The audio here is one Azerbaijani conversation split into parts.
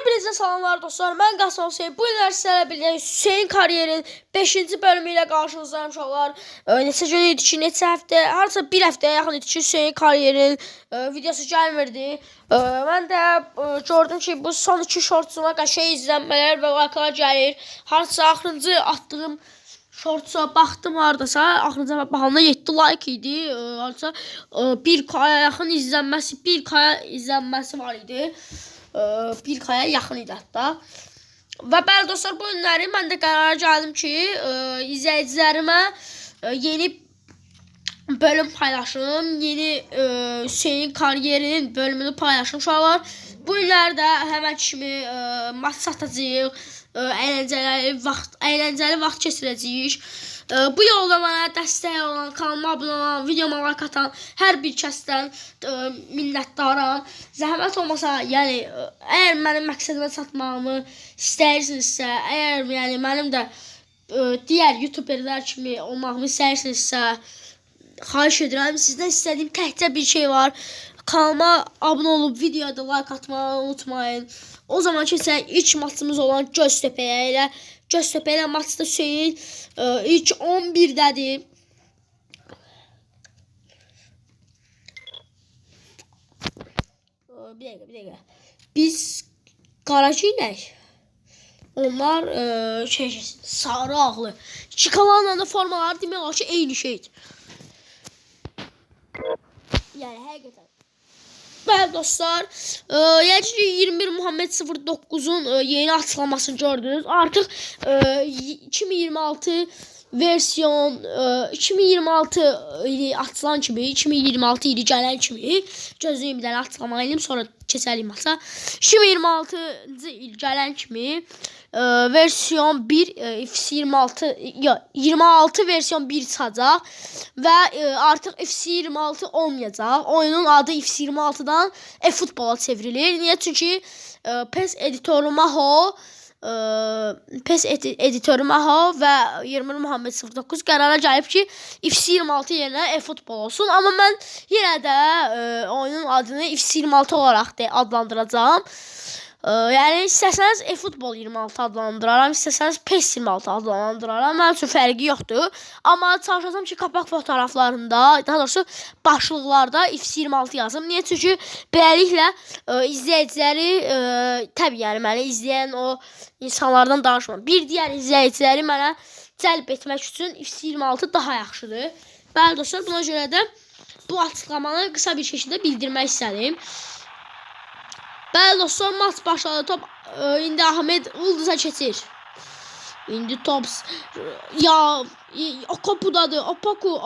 Hepinize salamlar dostlar. Ben Qasım Hüseyin. Bu gün sizlərlə birlikdə Hüseyin kariyerin 5-ci bölümü ilə qarşınızdayım uşaqlar. Neçə gün idi ki, neçə həftə, harca bir həftəyə yaxın idi ki, Hüseyin kariyerin videosu gəlmirdi. Mən də gördüm ki, bu son 2 shortsuma qəşəng izlənmələr və like'lar gəlir. Harca axırıncı atdığım shortsa baxdım hardasa, axırıncı baxanda 7 like idi. Harca 1K-ya yaxın izlənməsi, 1K-ya izlənməsi var idi. 1K-ya yaxın idi hətta. Və bəli dostlar, bu günləri mən də qərara gəldim ki, izləyicilərimə yeni bölüm paylaşım, yeni Hüseyin kariyerinin bölümünü paylaşım uşaqlar. Bu günlərdə həmən kimi maç satacağıq, əyləncəli vaxt keçirəcəyik. Bu yolda mənə dəstək olan, kanalıma abunə olan, videoma like atan hər bir kəsdən minnətdaram. Zəhmət olmasa, yəni əgər mənim məqsədimə çatmağımı istəyirsinizsə, əgər yəni mənim də digər youtuberlər kimi olmağımı istəyirsinizsə, xahiş edirəm. Sizdən istədiyim təkcə bir şey var. Kanalıma abunə olub videoya da like atmağı unutmayın. O zaman keçək ilk maçımız olan Göztepe'yə ilə. Göztepe ilə maçda Hüseyin ilk 11-dədir. Bir dəqiqə. Biz qaracı ilək. Onlar sarı ağlı. İki kalanla da formaları demək olar ki, eyni şeydir. Yəni həqiqətən. Bəli dostlar, yəni ki 21 Muhammed 09'un yeni açıklamasını gördünüz. Artıq 2026 versiyon 2026 ili açılan kimi, 2026 ili gələn kimi gözləyim bir dənə açıqlama edim, sonra keçəlim maça. 2026-cı il gələn kimi versiyon 1 26 versiyon 1 çıxacaq və artıq FC26 olmayacaq. Oyunun adı FC26'dan eFootball'a çevrilir. Niyə? Çünki PES editoru Maho və 20 Muhammed 09 qərara gəlib ki, FC26 yerinə eFootball olsun. Amma mən yenə də oyunun adını FC26 olaraq adlandıracağım. Yəni istəsəniz eFootball 26 adlandıraram, istəsəniz PES 26 adlandıraram. Mənim üçün fərqi yoxdur. Amma çalışacağım ki, kapaq fotoğraflarında, daha doğrusu başlıqlarda FC26 yazım. Niyə? Çünki beləliklə izləyiciləri, təbii yəni məni izləyən o insanlardan danışmam. Bir digər izləyiciləri mənə cəlb etmək üçün FC26 daha yaxşıdır. Bəli dostlar, buna görə də bu açıqlamanı qısa bir şəkildə bildirmək istədim. Bəli dostlar, maç başladı. Top indi Ahmet Ulduz'a keçir. İndi top ya Opoku'dadır. Opoku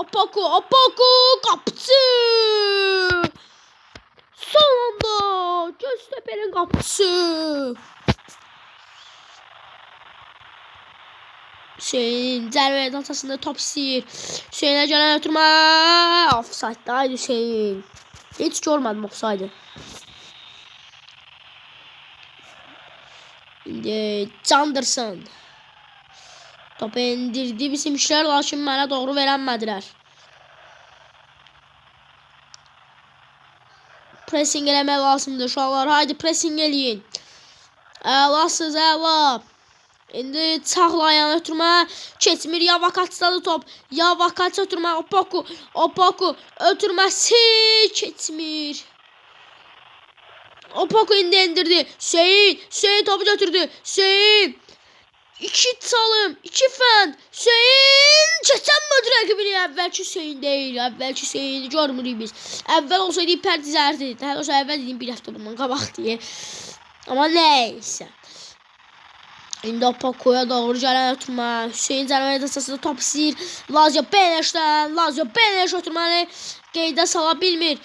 qapıcı. Son anda Göztepe'nin qapıcı. Hüseyin zərbənin ortasında top istəyir. Hüseyinə gələn ötürmə. Offside-daydı Hüseyin. Heç görmədim offside-ı. Canderson topu indirdi bizimkilər, lakin mənə doğru verənmədilər. Pressing eləmək lazımdır uşaqlar. Haydi pressing eləyin. Əlasız əla. İndi çağlayan ötürmə. Keçmir. Yavakaçdadır top. Yavakaç ötürmə. Opoku ötürməsi keçmir. Opoku indi indirdi. Hüseyin topu götürdü. Hüseyin. 2 çalım. 2 fənd. Hüseyin. Keçənmədi rəqibini. Əvvəlki Hüseyin deyil. Əvvəlki Hüseyini görmürük biz. Əvvəl olsaydı pərdizərdi. Daha doğrusu əvvəl dedim bir həftə bundan qabaq deyə. Amma nəysə. İndi Opoku'ya doğru gələn ötürmə. Hüseyin cərəməyə əsasında top istəyir. Lazio Beneş ötürməni qeydə sala bilmir.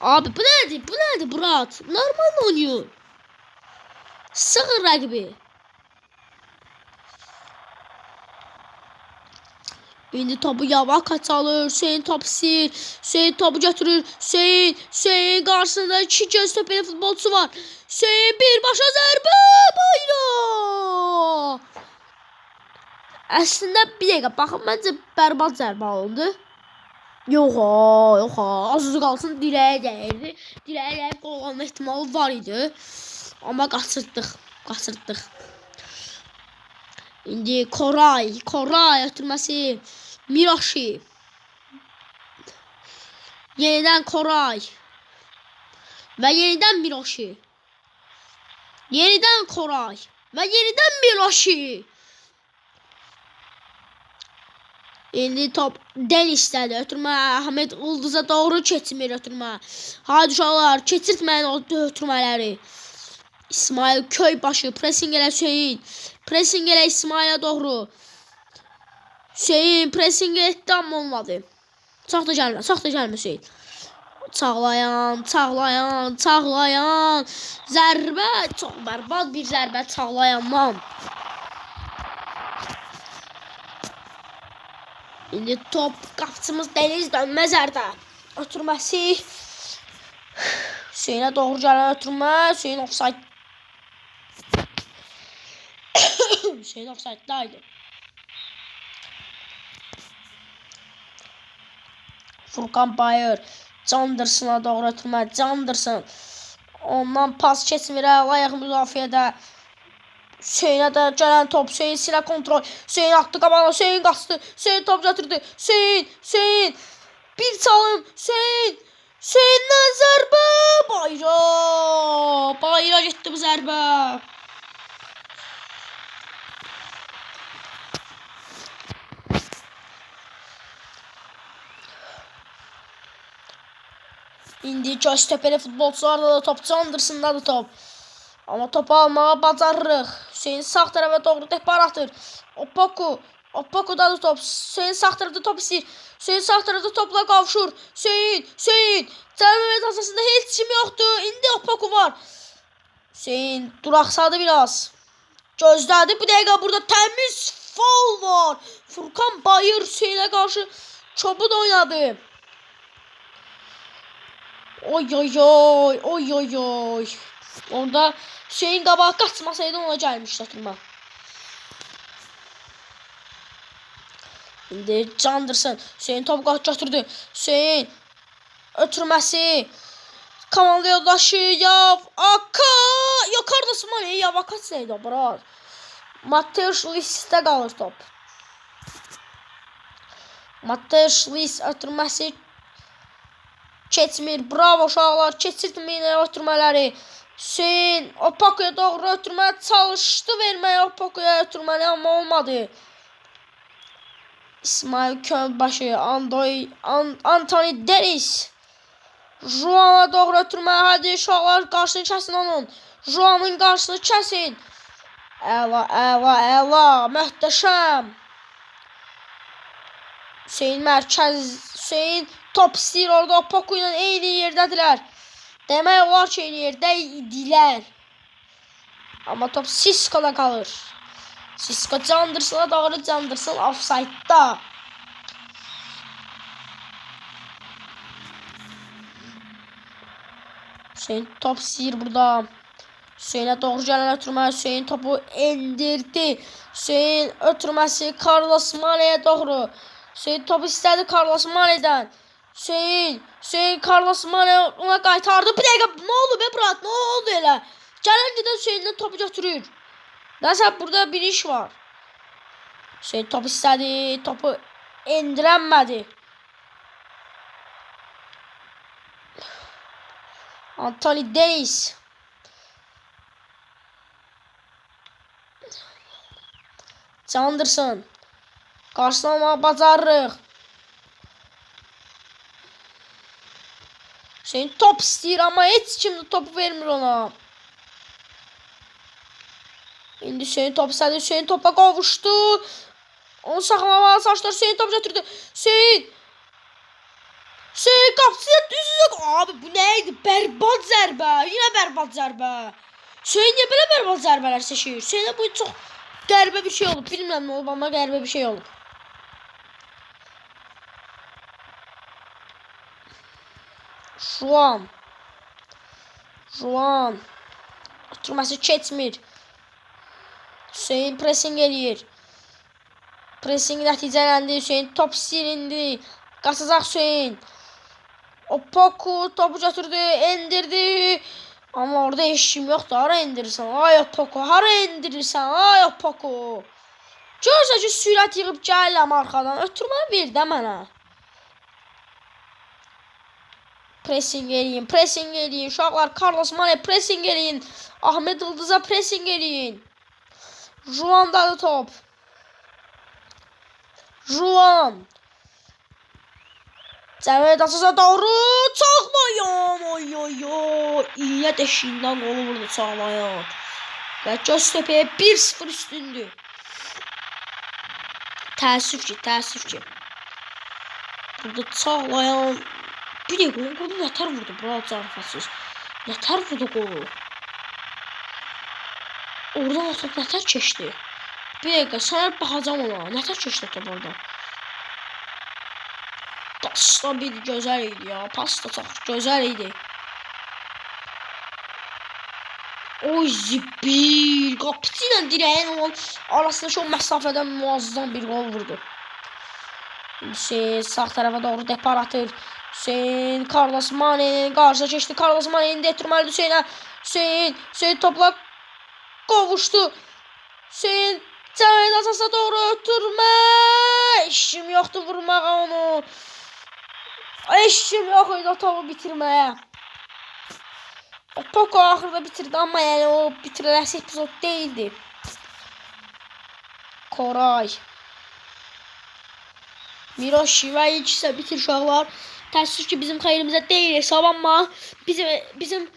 Abi bu nədir? Bu nədir Murat? Normal oynuyor. Sığır rəqibi. İndi topu Yavakaç alır. Hüseyin top istəyir. Hüseyin topu götürür. Hüseyin qarşısında 2 Göztepe'li futbolçusu var. Hüseyin birbaşa zərbə. Bayram. Əslində bir dəqiqə baxın, məncə bərbad zərbə alındı. Yox, azı qalsın diləyə dəyirdi. Diləyə dəyib qol olma ehtimalı var idi. Amma qaçırtdıq. İndi Koray ötürməsi. Mirashi. Yenidən Koray. Və yenidən Mirashi. Yenidən Koray. Və yenidən Mirashi. İndi top Denis'dədir. Ötürmə Ahmet Ulduza doğru keçmir ötürmə. Hadi uşaqlar, keçirtməyin o ötürmələri. İsmail Köybaşı pressing elə Hüseyin. Pressing elə İsmail'e doğru. Hüseyin pressing etdi amma olmadı. Çox da gəlmə Hüseyin. Çağlayan. Zərbə, çox bərbad bir zərbə Çağlayandan. İndi top qapıçımız Deniz Dönməz ərdə. Ötürməsi. Hüseyinə doğru gələn ötürmə. Hüseyin offside. Hüseyin offside'daydı. Furkan Bayır. Candırsın'a doğru ötürmə. Candırsın. Ondan pas keçmir. Ayaq müdafiədə. Hüseyinə də gələn top. Hüseyin silə kontrol. Hüseyin atdı qabağına. Hüseyin qaçdı. Hüseyin top götürdü. Hüseyin. Bir çalım. Hüseyin'dən zərbə. Bayıra getdi bu zərbə. İndi Göztepe'li futbolçularda da top. Candırsın'da da top. Amma topu almağa bacarırıq. Hüseyin sağ tərəfə doğru depar atır. Opoku'da da top. Hüseyin sağ tərəfdə top istəyir. Hüseyin sağ tərəfdə topla qavuşur. Hüseyin. Cəmi məhəssəsində heç kim yoxdur. İndi Opoku var. Hüseyin duraqsadı biraz. Gözlədi. Bu dəqiqə burada təmiz faul var. Furkan Bayır Hüseyin'e qarşı çobud oynadı. Oy. Orada Hüseyin qabağa qaçmasaydı ona gəlmişdi atılma. İndi Candırsın. Hüseyin topu götürdü. Hüseyin ötürməsi. Komanda yoldaşı Carlos Mane. Yavakas neydi o bro? Mateus Luis'də qalır top. Mateus Luis ötürməsi. Keçmir. Bravo uşaqlar. Keçirtməyin ötürmələri. Hüseyin Opoku'ya doğru ötürmə çalışdı verməyə Opoku'ya ötürməni amma olmadı. İsmail Köybaşı, Anthony Deniz. Juan'a doğru ötürmə. Hadi uşaqlar qarşısını kəsin onun. Juan'ın qarşısını kəsin. Əla. Möhtəşəm. Hüseyin top istəyir orada. Opoku ilə eyni yerdədirlər. Demək olar ki, eyni yerdə idilər. Amma top Sisko'da qalır. Sisko Candırsın'a doğru. Candırsın offside'da. Hüseyin top istəyir burada. Hüseyin'e doğru gələn ötürmə. Hüseyin topu endirdi. Hüseyin ötürməsi Carlos Mane'ye doğru. Hüseyin topu istədi Carlos Mane'dən. Hüseyin Carlos Mane ona qaytardı. Bir dəqiqə nə oldu be brat? Nə oldu elə? Gələn gedən Hüseyin'dən topu götürür. Nəsə burada bir iş var. Hüseyin topu istədi. Topu endirənmədi. Anthony Deniz. Candırsın. Qarşılamağa bacarırıq. Hüseyin top istəyir amma heç kim topu vermir ona. İndi Hüseyin top istədi. Hüseyin topa qovuşdu. Onu saxlamağa çalışdılar. Hüseyin top götürdü. Hüseyin qapısına düzdü. Abi bu neydi? Bərbad zərbə. Yine bərbad zərbə. Hüseyin niyə belə bərbad zərbələr seçir? Hüseyinə bu çox qəribə bir şey olub. Bilmirəm nə olub amma qəribə bir şey olub. Juan. Oturması keçmir. Hüseyin pressing eləyir. Pressing nəticələndi. Hüseyin top silindi. Qaçacaq Hüseyin. Opoku topu götürdü. Endirdi. Amma orada eşim yoxdur. Hara indirirsən? Ay Poko, hara indirirsən? Ay Poko. Görsə ki, sürət yığıb gəlirəm arxadan. Ötürməni ver də mənə. Pressing eləyin. Uşaqlar, Carlos Mane pressing eləyin. Ahmet Yıldız'a pressing eləyin. Juan'da top. Juan. Cəvət Asasa doğru Çağlayan. Oy. İllə deşiyindən qolu vurdu Çağlayan. Və Göztepe'ye 1-0 üstündür. Təəssüf ki. Burada Çağlayan. Bir de qolu nətər vurdu bura zarafatsız. Nətər vurdu qolu. Oradan o top nətər keçdi. Bir dəqiqə sənə baxacam ona. Nətər keçdi top oradan. Pas da bir gözəl idi ya. Pas da çox gözəl idi. Oy zibil. Qapıcı ilə dirəyin olan arasındakı o məsafədən muazzam bir gol vurdu. Hüseyin sağ tərəfə doğru depar atır. Hüseyin Carlos Mane'nin qarşıya keçdi. Carlos Mane'nin detirməlidir Hüseyinə. Hüseyin topla qovuşdu. Hüseyin Cəvət Asasa doğru ötürmə. İşim yoxdur vurmağa onu. Eşim yox idi o topu bitirməyə. O Poko axırda bitirdi amma yəni o bitiriləcək epizod deyildi. Koray. Miroshi və ilk isə bitir uşaqlar. Təəssüf ki bizim xeyrimizə deyil hesab amma bizim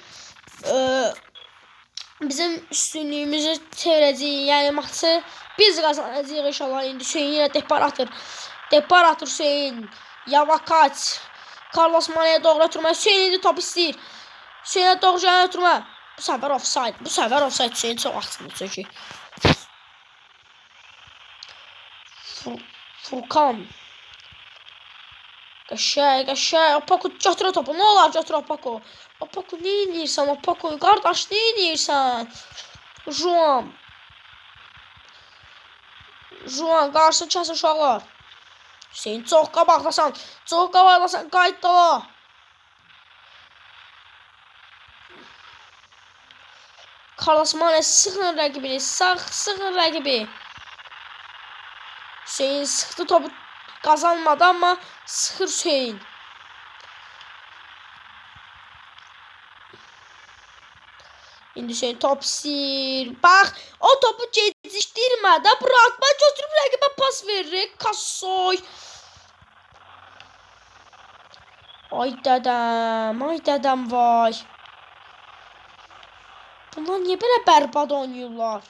üstünlüyümüzü çevirəcəyik. Yəni maçı biz qazanacağıq inşallah. İndi Hüseyin yenə depar atır. Depar atır Hüseyin. Yavakaç. Carlos Mane'ye doğru ötürmə. Hüseyin indi top istəyir. Hüseyinə doğru gələn ötürmə. Bu səfər offside. Hüseyin çox axsındır çünki. Furkan. Qəşəy. Opako götürə topu. Nə olar götür Opako. Opako nə edirsən Opako? Qardaş nə edirsən? Juan qarşı kəsin uşaqlar. Hüseyin çox qabaqdasan. Qayıt dala. Carlos Mane sıxın rəqibini. Sıxın rəqibi. Hüseyin sıxdı topu. Qazanmadı amma sıxır Hüseyin. İndi Hüseyin top istəyir. Bax o topu gecikdirmədə buraxma götürüb rəqibə pas verir. Kassoy. Ay dədəm vay. Bunlar niyə belə bərbad oynayırlar?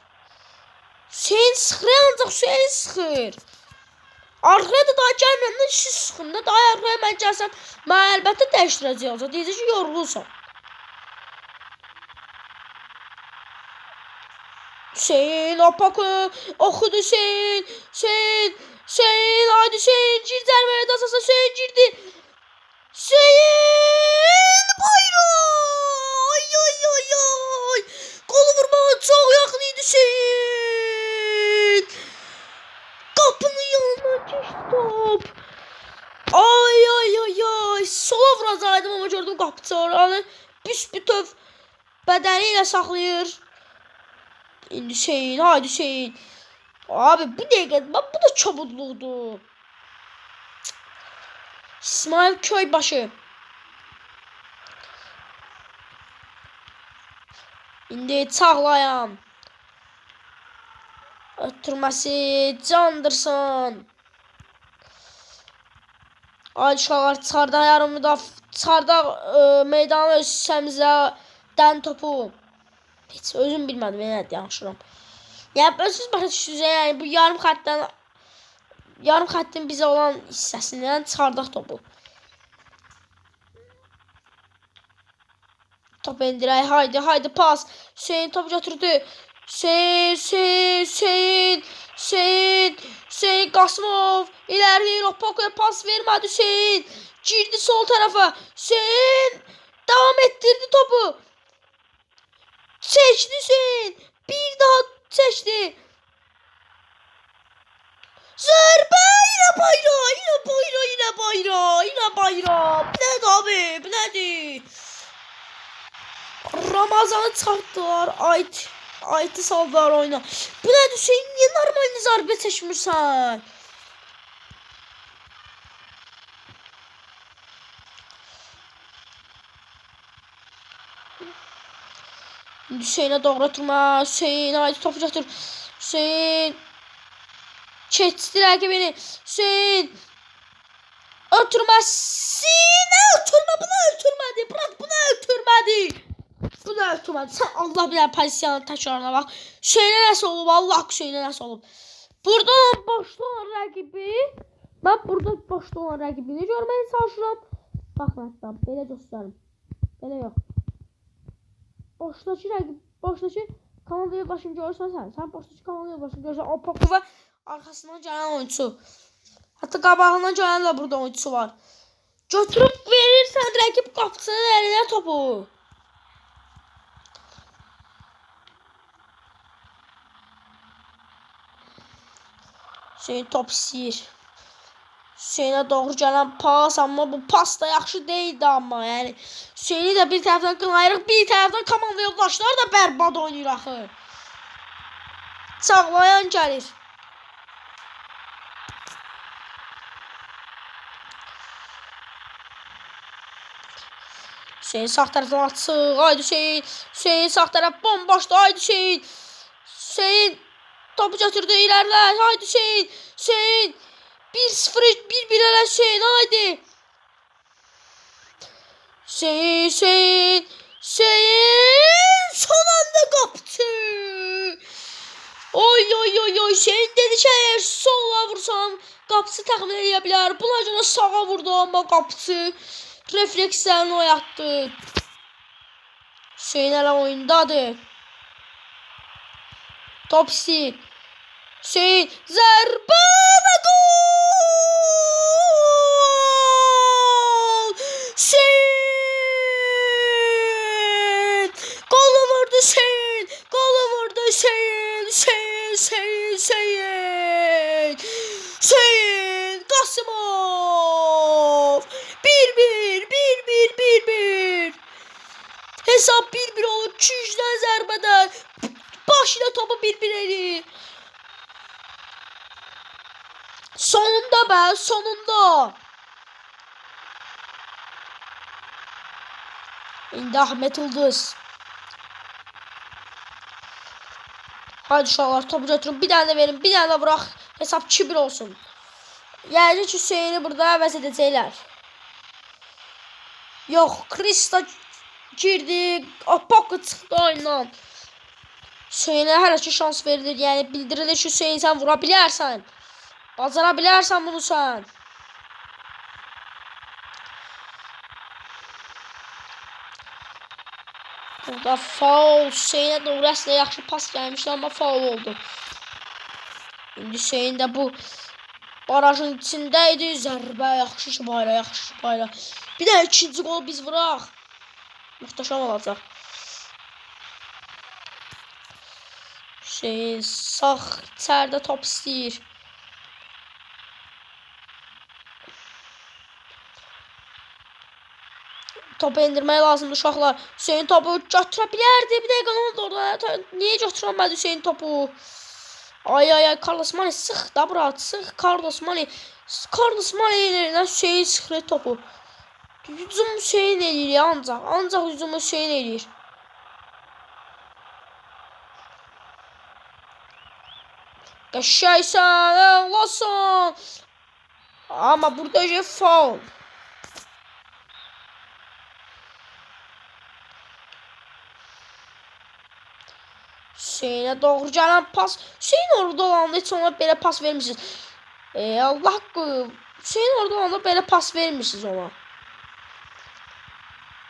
Hüseyin sıxır ancaq Hüseyin sıxır. Arxaya da daha gəlməyəndə siz sıxın da. Daha arxaya mən gəlsəm mən əlbəttə dəyişdirəcəyəm. Deyəcək ki yorulursan. Hüseyin Opako oxudu Hüseyin. Haydi Hüseyin gir cərməyə də asasa Hüseyin girdi. Hüseyin bayram. Ay. Qolu vurmağa çox yaxın idi Hüseyin. Qapının yanından keçdi top. Ay. Sola vuracaqdım amma gördüm qapıçı oranı büsbütöv bədəni ilə saxlayır. İndi Hüseyin, haydi Hüseyin. Abi bu dəqiqə bu da çabukluqdur. İsmail Köybaşı. İndi Çağlayan. Ötürməsi Candırsın. Ay uşaqlar çıxarda yarım çıxarda meydana öz hissəmizə dən topu. Heç özüm bilmədim nə danışıram. Yəni özünüz başa düşdünüz, yəni bu yarım xəttin bizə olan hissəsindən çıxardaq topu. Top endirək, haydi pas. Hüseyin topu götürdü. Hüseyin Qasımov ilerləyir, Opoko'ya pas vermədi Hüseyin. Girdi sol tərəfə. Hüseyin devam etdirdi topu. Çəkdi Hüseyin. Bir daha çəkdi. Zərbə yine bayrağı. Bu nədir abi? Bu nədir? Ramazan'ı çıxartdılar. Aytı saldılar oyuna. Bu nədir Hüseyin? Niyə normal zərbə çəkmirsən? Hüseyin'e doğru oturma. Hüseyin haydi topu götür. Hüseyin. Keçti rakibini. Hüseyin. Oturma. Hüseyin'e oturma. Bunu ötürmedi. Bırak bunu ötürmedi. Bunu ötürmedi. Sen Allah bilir pozisyonun tekrarına bak. Hüseyin'e nasıl olub? Allah Hüseyin'e nasıl olub? Burada boşda olan rakibi. Ben burada boşda olan rakibini görmeye çalışıram. Bakın hatta. Böyle gösterim. Böyle yok. Boşdakı komanda yoldaşını görürsən sən boşdakı komanda yoldaşını görürsən o Pogba arkasından gələn oyuncu. Hətta qabağından gələn də burada oyuncusu var. Götürüb verirsən rəqib qapısının əlinə topu. Hüseyin top istəyir. Hüseyin'e doğru gələn pas, amma bu pas da yaxşı deyildi amma. Yəni Hüseyin'i də bir tərəfdən qınayırıq, bir tərəfdən komanda yoldaşları da bərbad oynayır axı. Çağlayan gəlir. Hüseyin sağ tərəfdən açıq. Haydi Hüseyin. Hüseyin sağ tərəf bomboşdur. Haydi Hüseyin. Hüseyin topu götürdü ilerlə. Haydi Hüseyin. Hüseyin. 1-0 1-1 elə Hüseyin haydi. Hüseyin son anda kaptı. Oy Hüseyin dedi ki eğer sola vursam qapısı təxmin edə bilər. Buna görə sağa vurdu amma qapısı reflekslərini oyatdı. Hüseyin hələ oyundadır. Top istəyir. Hüseyin zərbə və gol! Hüseyin! Qolu vurdu Hüseyin! Qolu vurdu Hüseyin! Hüseyin Qasımov! 1-1 hesab 1-1 olur. 200'dən zərbədən başına topu 1-1 edir. Sonunda be, sonunda. İndi Ahmet Ulduz. Hadi uşaqlar topu götürün. Bir tane de verin. Bir tane de bırak. Hesap 2-1 olsun. Yani Hüseyin'i burada əvəz edəcəklər. Yox, Krista girdi. Pocket çıxdı oyundan. Hüseyin'e hər iki şans verilir. Yani bildirilir ki Hüseyin sen vurabilirsən. Bacarabilirsən bunu sen. Burada faul. Hüseyin'e doğru əslində yaxşı pas gəlmişdi ama faul oldu. İndi Hüseyin de bu barajın içindeydi. Zərbə yaxşı şıbayla, yaxşı şıbayla. Bir de ikinci gol biz vuraq. Muhteşem olacaq. Hüseyin sağ içəridə top istəyir. Topu indirmək lazımdır uşaqlar. Hüseyin topu götürə bilərdi. Bir dəqiqə nə oldu orada? Niyə götürəmədi Hüseyin topu? Ay Carlos Mane sıx da bura. Sıx Carlos Mane. Carlos Mane ilə Hüseyin sıxır topu. Hücum Hüseyin eləyir ancaq. Ancaq hücumu Hüseyin eləyir. Qəşəysən, ağlasan. Amma burada faul. Hüseyin'e doğru gelen pas. Hüseyin orada olanda hiç ona belə pas vermişsiniz. Allah haqqı. Hüseyin orada olanda belə pas vermişsiniz ona.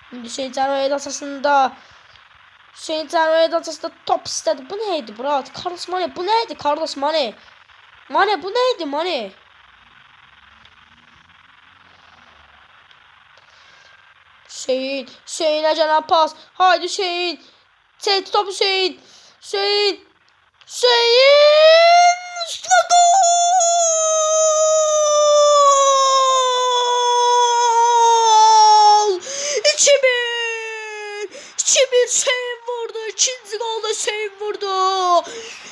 Şimdi Hüseyin Cənoyed asasında. Hüseyin Cənoyed asasında top istedi. Bu neydi Murat? Carlos Mane. Bu neydi Carlos Mane? Mane bu neydi Mane? Hüseyin'e gelen pas. Haydi Hüseyin. Çekti top Hüseyin. Hüseyin üstüne gol! 2-1 Hüseyin vurdu. İkinci golda Hüseyin vurdu.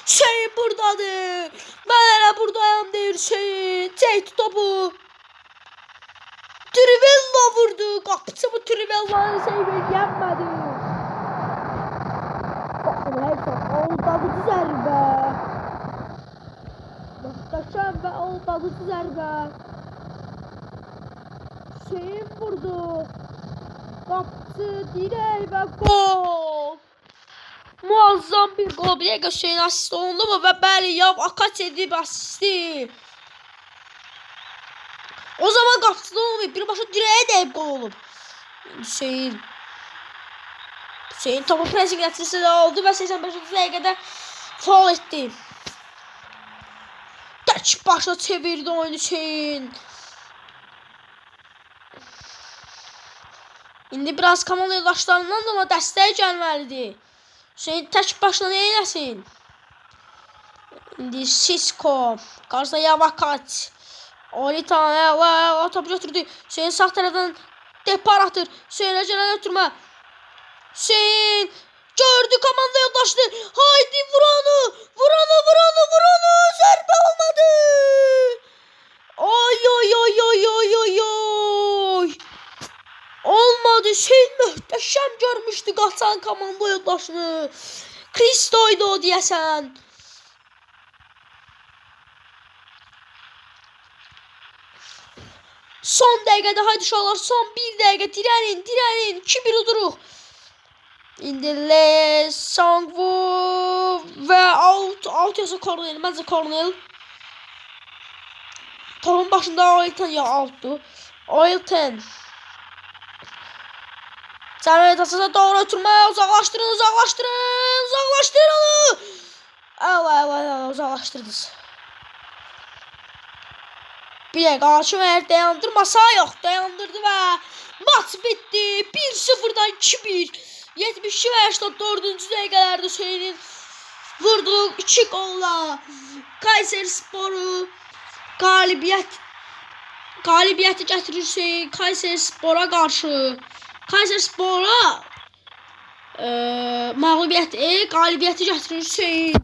Hüseyin buradadır. Ben hele buradayım deyir Hüseyin. Çekti topu. Trivella vurdu. Qapıcı bu Trivella'nı Hüseyin yenmedi. Bakın oldalıcı zərbə. Muhteşem ve oldalıcı zərbə. Hüseyin vurdu. Qapıcı dirək və gol. Muazzam bir gol. Bir dəqiqə Hüseyin asist olundu mu? Və bəli, Yav Akaç edib asisti. O zaman qapıcıda olmayıb. Birbaşa dirəyə dəyib gol olub. Hüseyin topu pressing nəticəsi də oldu və 85-ci dəqiqədə faul etdi. Tək başa çevirdi oyunu Hüseyin. İndi biraz komanda yoldaşlarından da ona dəstək gəlməlidir. Hüseyin tək başına nə eləsin? İndi Sisko. Qarşıda Yavakaç. Olitan topu götürdü. Hüseyin sağ tərəfdən depar atır. Hüseyinə gələn ötürmə. Hüseyin gördü komanda yoldaşını. Haydi vur onu. Vur onu. Zərbə olmadı. Oy. Olmadı. Hüseyin möhtəşəm görmüşdü qaçan komanda yoldaşını. Kristoydu o deyəsən. Son dəqiqədə haydi uşaqlar, son bir dəqiqə dirənin, 2-1 uduruq. İndi Le Sangvu və out yasa Cornel, məncə Cornel. Topun başında Oilton ya outdu. Oilton. Cəmiyyət əsasına doğru ötürmə, uzaqlaşdırın onu. Allah, uzaqlaşdırdınız. Bir dəqiqə hakim əgər dayandırmasa yox, dayandırdı və maç bitdi. 1-0-dan 2-1. 72 və 84-cü dəqiqələrdə Hüseynin vurduğu 2 golla Kayserisporu qalibiyyəti gətirir Hüseyin Kayserispora qarşı. Kayserispora qalibiyyəti gətirir Hüseyin.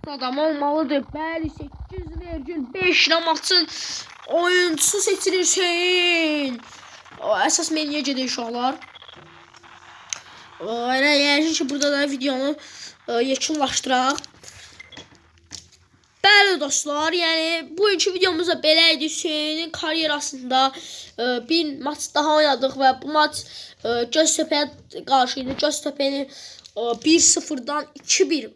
Adam olmalıdır. Bəli, 8,5 maçın oyuncusu seçilir Hüseyin. Əsas menüyə gedir uşaqlar. Yəni ki, burada da videonu yekunlaşdıraq. Bəli dostlar, yəni bugünkü videomuzda belə idi. Hüseynin karyerasında bir maç daha oynadıq və bu maç Göztepe'yə qarşı idi. Göztepe'ni 1-0-dan 2-1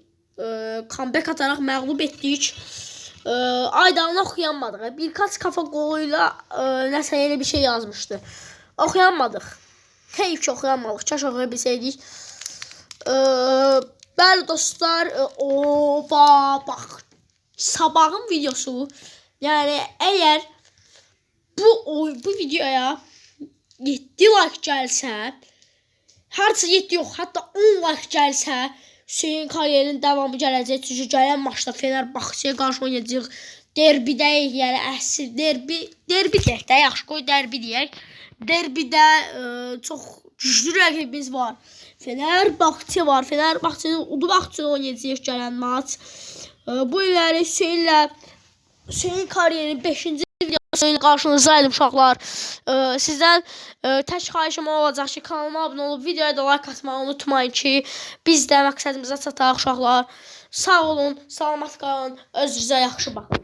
comeback ataraq məğlub etdik. Aydanını oxuyanmadıq. Birkaç kafa goluyla nəsə elə bir şey yazmışdı. Oxuyanmadıq. Heyf ki oxuyanmadıq. Kaş oxuya bilsəydik. Bəli dostlar, bax sabahın videosu. Yəni əgər bu videoya 7 like gəlsə, harca 7 yox, hətta 10 like gəlsə, Hüseyin kariyerinin davamı gələcək. Çünki gələn maçda Fenerbahçe'yə qarşı oynayacaq. Derbidəyik, yəni əsl derbi deyək də, yaxşı qoy derbi deyək. Derbidə çox güclü rəqibimiz var. Fenerbahçe var. Fenerbahçe'nin Udubaqçı'da oynayacaq gələn maç. Bu illəri Hüseyin kariyerinin 5-ci videosuyla qarşınızdaydım uşaqlar. Sizdən tək xahişim olacaq ki, kanalıma abunə olub videoya da like atmağı unutmayın ki, biz də məqsədimizə çataq uşaqlar. Sağ olun, salamat qalın, özünüzə yaxşı baxın.